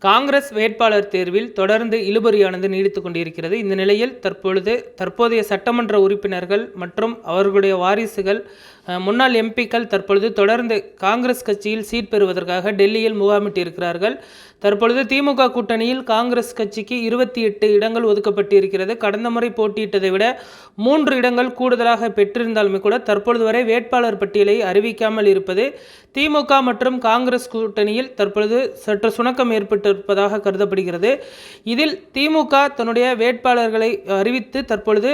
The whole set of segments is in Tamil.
காங்கிரஸ் வேட்பாளர் தேர்வில் தொடர்ந்து இழுபறியானது நீடித்துக் கொண்டிருக்கிறது. இந்த நிலையில் தற்போதைய சட்டமன்ற உறுப்பினர்கள் மற்றும் அவர்களுடைய வாரிசுகள், முன்னாள் எம்பிக்கள் தற்பொழுது தொடர்ந்து காங்கிரஸ் கட்சியில் சீட் பெறுவதற்காக டெல்லியில் முகாமிட்டிருக்கிறார்கள். தற்பொழுது திமுக கூட்டணியில் காங்கிரஸ் கட்சிக்கு 28 இடங்கள் ஒதுக்கப்பட்டிருக்கிறது. கடந்த முறை போட்டியிட்டதை விட 3 இடங்கள் கூடுதலாக பெற்றிருந்தாலுமே கூட தற்பொழுது வரை வேட்பாளர் பட்டியலை அறிவிக்காமல் இருப்பது திமுக மற்றும் காங்கிரஸ் கூட்டணியில் தற்பொழுது சற்று சுணக்கம் ஏற்பட்டிருப்பதாக கருதப்படுகிறது. இதில் திமுக தன்னுடைய வேட்பாளர்களை அறிவித்து தற்பொழுது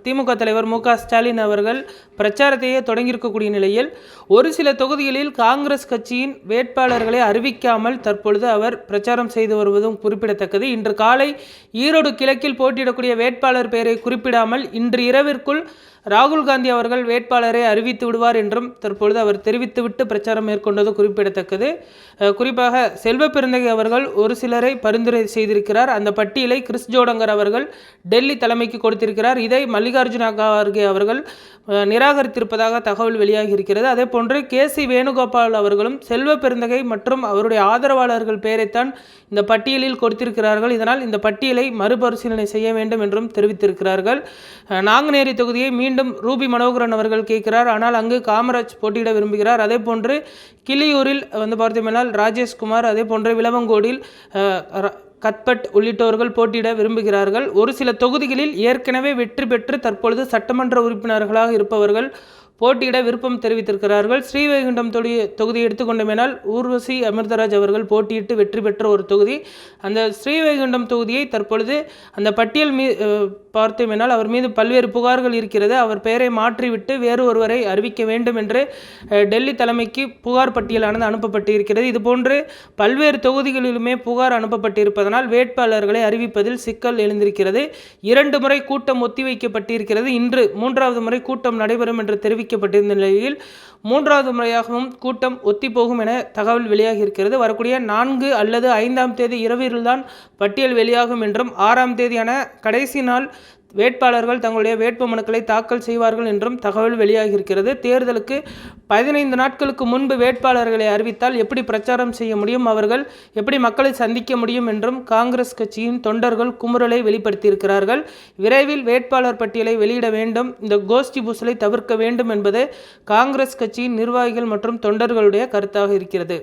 திமுக தலைவர் மு க ஸ்டாலின் அவர்கள் பிரச்சாரத்தையே தொடங்கியிருக்கக்கூடிய நிலையில் ஒரு சில தொகுதிகளில் காங்கிரஸ் கட்சியின் வேட்பாளர்களை அறிவிக்காமல் தற்பொழுது அவர் பிரச்சாரம் செய்து வருவதும் குறிப்பிடத்தக்கது. இன்று காலை ஈரோடு கிழக்கில் போட்டியிடக்கூடிய வேட்பாளர் பெயரை குறிப்பிடாமல் இன்று இரவிற்குள் ராகுல் காந்தி அவர்கள் வேட்பாளரை அறிவித்து விடுவார் என்றும் தற்பொழுது அவர் தெரிவித்துவிட்டு பிரச்சாரம் மேற்கொண்டது குறிப்பிடத்தக்கது. குறிப்பாக செல்வ பெருந்தகை அவர்கள் ஒரு சிலரை பரிந்துரை செய்திருக்கிறார். அந்த பட்டியலை கிறிஸ் ஜோடங்கர் அவர்கள் டெல்லி தலைமைக்கு கொடுத்திருக்கிறார். இதை மல்லிகார்ஜுன கார்கே அவர்கள் நிராகரித்திருப்பதாக தகவல் வெளியாகி இருக்கிறது. அதே போன்று KC வேணுகோபால் அவர்களும் செல்வ பெருந்தகை மற்றும் அவருடைய ஆதரவாளர்கள் பெயரைத்தான் இந்த பட்டியலில் கொடுத்திருக்கிறார்கள். இதனால் இந்த பட்டியலை மறுபரிசீலனை செய்ய வேண்டும் என்றும் தெரிவித்திருக்கிறார்கள். நாங்குநேரி தொகுதியை மீண்டும் ரூபி மனோகரன் அவர்கள் கேட்கிறார். ஆனால் அங்கு காமராஜ் போட்டியிட விரும்புகிறார். அதே போன்று கிளியூரில் பார்த்தோம்னால் ராஜேஷ்குமார், அதே போன்று விளவங்கோடில் கத்பட் உள்ளிட்டவர்கள் போட்டியிட விரும்புகிறார்கள். ஒரு சில தொகுதிகளில் ஏற்கனவே வெற்றி பெற்று தற்பொழுது சட்டமன்ற உறுப்பினர்களாக இருப்பவர்கள் போட்டியிட விருப்பம் தெரிவித்திருக்கிறார்கள். ஸ்ரீவைகுண்டம் தொகுதியை எடுத்துக்கொண்டோமேனால் ஊர்வசி அமிர்தராஜ் அவர்கள் போட்டியிட்டு வெற்றி பெற்ற ஒரு தொகுதி. அந்த ஸ்ரீவைகுண்டம் தொகுதியை தற்பொழுது அந்த பட்டியல் பார்த்தோமேனால் அவர் மீது பல்வேறு புகார்கள் இருக்கிறது. அவர் பெயரை மாற்றிவிட்டு வேறு ஒருவரை அறிவிக்க வேண்டும் என்று டெல்லி தலைமைக்கு புகார் பட்டியலானது அனுப்பப்பட்டிருக்கிறது. இதுபோன்று பல்வேறு தொகுதிகளிலுமே புகார் அனுப்பப்பட்டிருப்பதனால் வேட்பாளர்களை அறிவிப்பதில் சிக்கல் எழுந்திருக்கிறது. 2 முறை கூட்டம் ஒத்திவைக்கப்பட்டிருக்கிறது. இன்று 3வது முறை கூட்டம் நடைபெறும் என்று தெரிவிக்கப்பட்டிருந்த நிலையில் 3வது முறையாகவும் கூட்டம் ஒத்திப்போகும் என தகவல் வெளியாகி இருக்கிறது. வரக்கூடிய 4 அல்லது 5ஆம் தேதி இரவில்தான் பட்டியல் வெளியாகும் என்றும் 6ஆம் தேதியான கடைசி நாள் வேட்பாளர்கள் தங்களுடைய வேட்புமனுக்களை தாக்கல் செய்வார்கள் என்றும் தகவல் வெளியாகி இருக்கிறது. தேர்தலுக்கு 15 நாட்களுக்கு முன்பு வேட்பாளர்களை அறிவித்தால் எப்படி பிரச்சாரம் செய்ய முடியும், அவர்கள் எப்படி மக்களை சந்திக்க முடியும் என்றும் காங்கிரஸ் கட்சியின் தொண்டர்கள் குமுறலை வெளிப்படுத்தியிருக்கிறார்கள். விரைவில் வேட்பாளர் பட்டியலை வெளியிட வேண்டும், இந்த கோஷ்டி பூசலை தவிர்க்க வேண்டும் என்பது காங்கிரஸ் கட்சியின் நிர்வாகிகள் மற்றும் தொண்டர்களுடைய கருத்தாக இருக்கிறது.